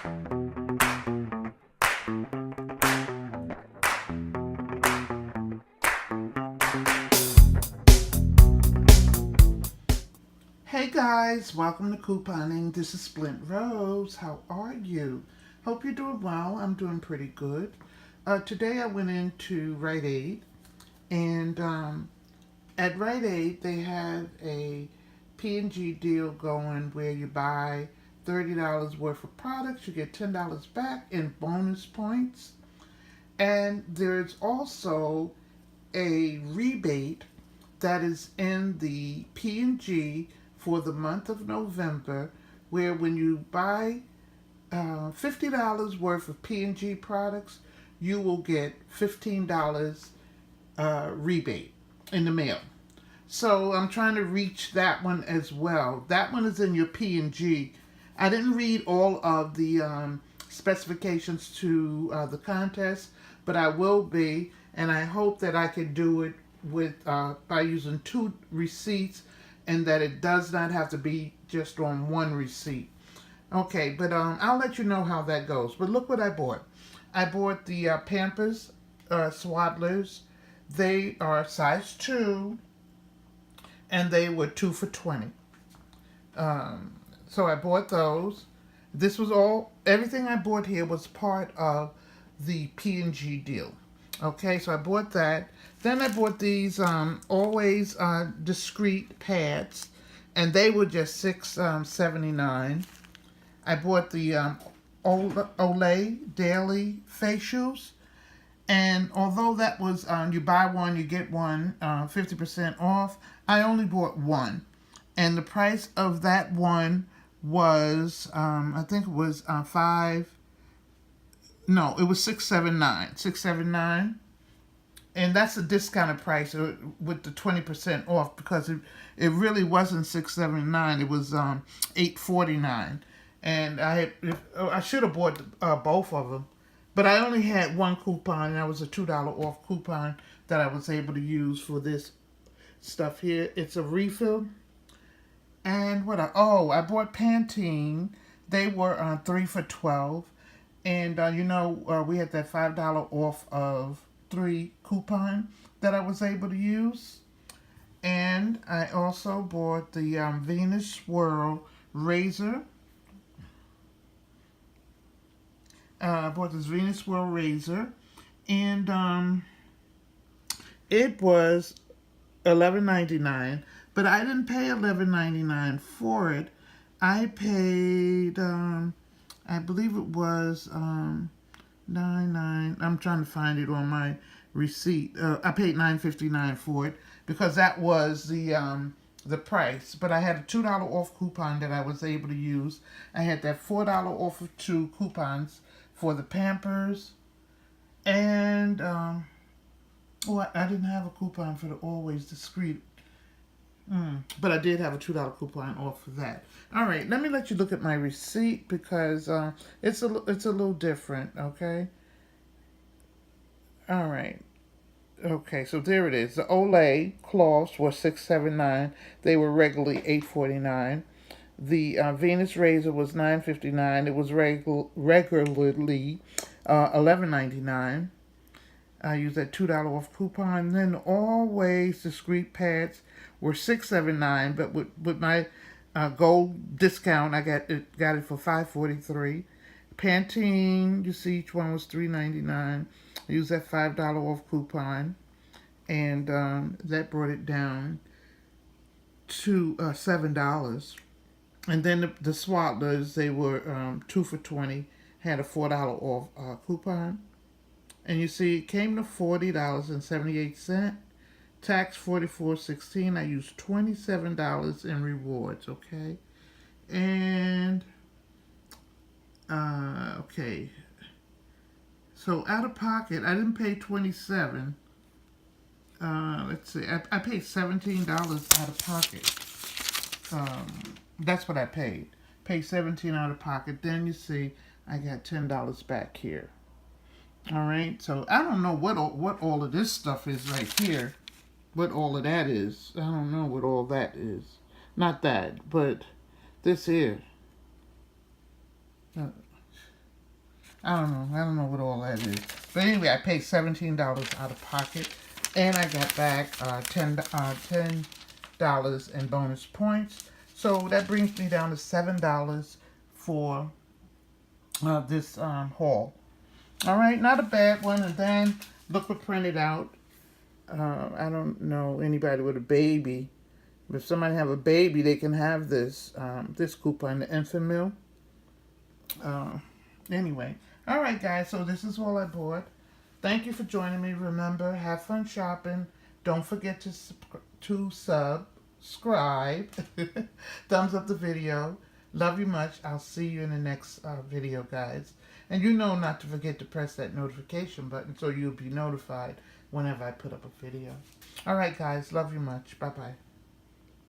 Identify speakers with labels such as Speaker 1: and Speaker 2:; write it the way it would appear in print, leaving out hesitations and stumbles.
Speaker 1: Hey guys, welcome to Couponing. This is Splint Rose. How are you? Hope you're doing well. I'm doing pretty good. Today I went into Rite Aid, and at Rite Aid they have a P&G deal going where you buy $30 worth of products, you get $10 back in bonus points. And there's also a rebate that is in the P&G for the month of November, where when you buy $50 worth of P&G products, you will get $15 rebate in the mail. So I'm trying to reach that one as well. That one is in your P&G. I didn't read all of the specifications to the contest, but I will be, and I hope that I can do it with by using 2 receipts, and that it does not have to be just on 1 receipt. Okay, but I'll let you know how that goes. But look what I bought. I bought the Pampers Swaddlers. They are size 2, and they were 2 for $20. So I bought those. This was everything I bought here was part of the P&G deal. Okay, so I bought that. Then I bought these always discreet pads, and they were just $6.79. I bought the Olay Daily Facials, and although that was you buy one, you get one 50% off, I only bought one. And the price of that one was, I think it was it was $6.79. And that's a discounted price with the 20% off, because it really wasn't $6.79. It was $8.49. And I should have bought both of them, but I only had one coupon, and that was a $2 off coupon that I was able to use for this stuff here. It's a refill. And I bought Pantene. They were 3 for $12. And we had that $5 off of 3 coupon that I was able to use. And I also bought the Venus Swirl razor. I bought this Venus Swirl razor, and it was $11.99, but I didn't pay $11.99 for it. I paid, I believe it was $9.99. I'm trying to find it on my receipt. I paid $9.59 for it because that was the price. But I had a $2 off coupon that I was able to use. I had that $4 off of 2 coupons for the Pampers, and I didn't have a coupon for the Always Discreet, but I did have a $2 coupon off for that. All right, let me let you look at my receipt, because it's a little different. Okay. All right. Okay, so there it is. The Olay cloths were $6.79. They were regularly $8.49. The Venus razor was $9.59. It was regularly $11.99. I used that $2 off coupon. Then Always Discreet pads were $6.79, but with my gold discount, I got it for $5.43. Pantene, you see, each one was $3.99. I used that $5 off coupon, and that brought it down to $7. And then the Swaddlers, they were 2 for $20, had a $4 off coupon. And you see, it came to $40.78. Tax $44.16. I used $27 in rewards, okay? And, okay. So out of pocket, I didn't pay $27. Let's see, I paid $17 out of pocket. That's what I paid. Paid $17 out of pocket. Then you see, I got $10 back here. All right. So I don't know what all of this stuff is right here. What all of that is. I don't know what all that is. Not that, but this here. I don't know what all that is. But anyway, I paid $17 out of pocket. And I got back $10 in bonus points. So that brings me down to $7 for this haul. All right, not a bad one. And then look what printed out. I don't know anybody with a baby. If somebody have a baby, they can have this this coupon, the infant meal. Anyway, all right, guys. So this is all I bought. Thank you for joining me. Remember, have fun shopping. Don't forget to subscribe. Thumbs up the video. Love you much. I'll see you in the next video, guys. And you know not to forget to press that notification button so you'll be notified whenever I put up a video. All right, guys. Love you much. Bye-bye.